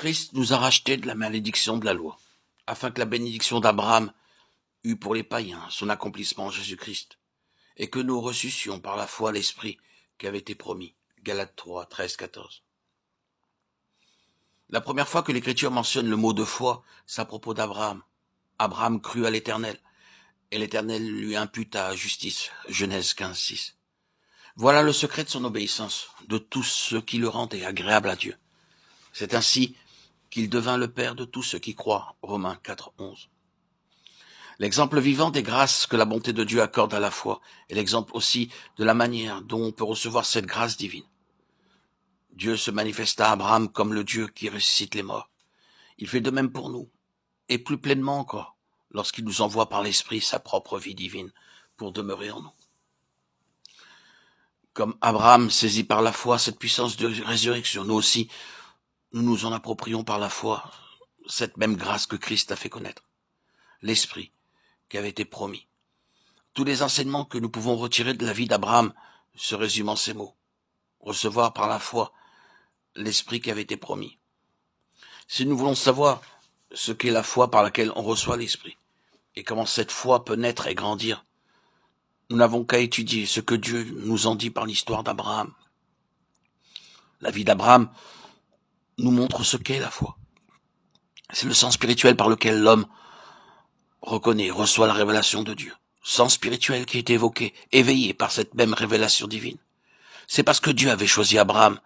Christ nous a rachetés de la malédiction de la loi, afin que la bénédiction d'Abraham eût pour les païens son accomplissement en Jésus-Christ, et que nous reçussions par la foi l'Esprit qui avait été promis. Galates 3, 13, 14. La première fois que l'Écriture mentionne le mot de foi, c'est à propos d'Abraham. Abraham crut à l'Éternel, et l'Éternel lui imputa à justice. Genèse 15, 6. Voilà le secret de son obéissance, de tout ce qui le rendait agréable à Dieu. C'est ainsi qu'il devint le Père de tous ceux qui croient. Romains 4, 11. L'exemple vivant des grâces que la bonté de Dieu accorde à la foi est l'exemple aussi de la manière dont on peut recevoir cette grâce divine. Dieu se manifesta à Abraham comme le Dieu qui ressuscite les morts. Il fait de même pour nous, et plus pleinement encore, lorsqu'il nous envoie par l'Esprit sa propre vie divine pour demeurer en nous. Comme Abraham saisit par la foi cette puissance de résurrection, nous aussi, nous nous en approprions par la foi cette même grâce que Christ a fait connaître. L'Esprit qui avait été promis. Tous les enseignements que nous pouvons retirer de la vie d'Abraham se résument en ces mots. Recevoir par la foi l'Esprit qui avait été promis. Si nous voulons savoir ce qu'est la foi par laquelle on reçoit l'Esprit, et comment cette foi peut naître et grandir, nous n'avons qu'à étudier ce que Dieu nous en dit par l'histoire d'Abraham. La vie d'Abraham nous montre ce qu'est la foi. C'est le sens spirituel par lequel l'homme reconnaît, reçoit la révélation de Dieu. Sens spirituel qui est évoqué, éveillé par cette même révélation divine. C'est parce que Dieu avait choisi Abraham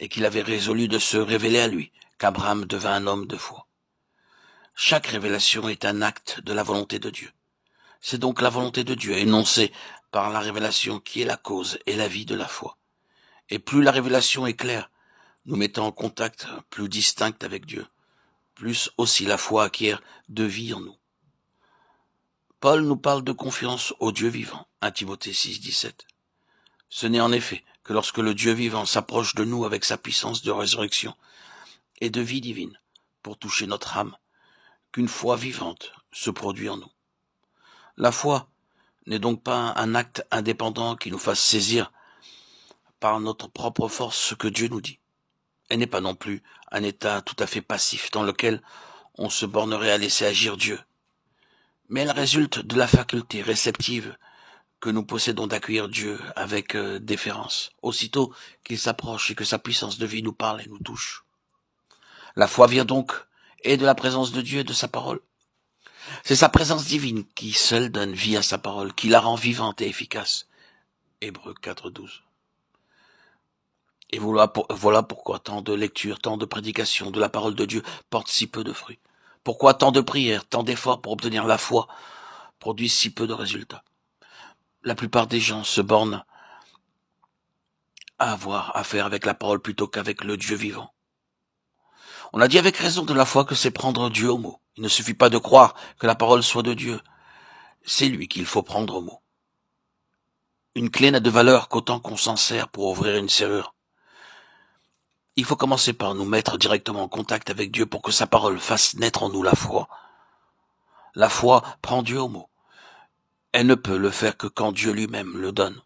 et qu'il avait résolu de se révéler à lui qu'Abraham devint un homme de foi. Chaque révélation est un acte de la volonté de Dieu. C'est donc la volonté de Dieu énoncée par la révélation qui est la cause et la vie de la foi. Et plus la révélation est claire, nous mettant en contact plus distinct avec Dieu, plus aussi la foi acquiert de vie en nous. Paul nous parle de confiance au Dieu vivant, 1 Timothée 6, 17. Ce n'est en effet que lorsque le Dieu vivant s'approche de nous avec sa puissance de résurrection et de vie divine pour toucher notre âme, qu'une foi vivante se produit en nous. La foi n'est donc pas un acte indépendant qui nous fasse saisir par notre propre force ce que Dieu nous dit. Elle n'est pas non plus un état tout à fait passif dans lequel on se bornerait à laisser agir Dieu. Mais elle résulte de la faculté réceptive que nous possédons d'accueillir Dieu avec déférence, aussitôt qu'il s'approche et que sa puissance de vie nous parle et nous touche. La foi vient donc et de la présence de Dieu et de sa parole. C'est sa présence divine qui seule donne vie à sa parole, qui la rend vivante et efficace. Hébreux 4, 12. Et voilà pourquoi tant de lectures, tant de prédications de la parole de Dieu portent si peu de fruits. Pourquoi tant de prières, tant d'efforts pour obtenir la foi produisent si peu de résultats. La plupart des gens se bornent à avoir affaire avec la parole plutôt qu'avec le Dieu vivant. On a dit avec raison de la foi que c'est prendre Dieu au mot. Il ne suffit pas de croire que la parole soit de Dieu. C'est lui qu'il faut prendre au mot. Une clé n'a de valeur qu'autant qu'on s'en sert pour ouvrir une serrure. Il faut commencer par nous mettre directement en contact avec Dieu pour que sa parole fasse naître en nous la foi. La foi prend Dieu au mot. Elle ne peut le faire que quand Dieu lui-même le donne.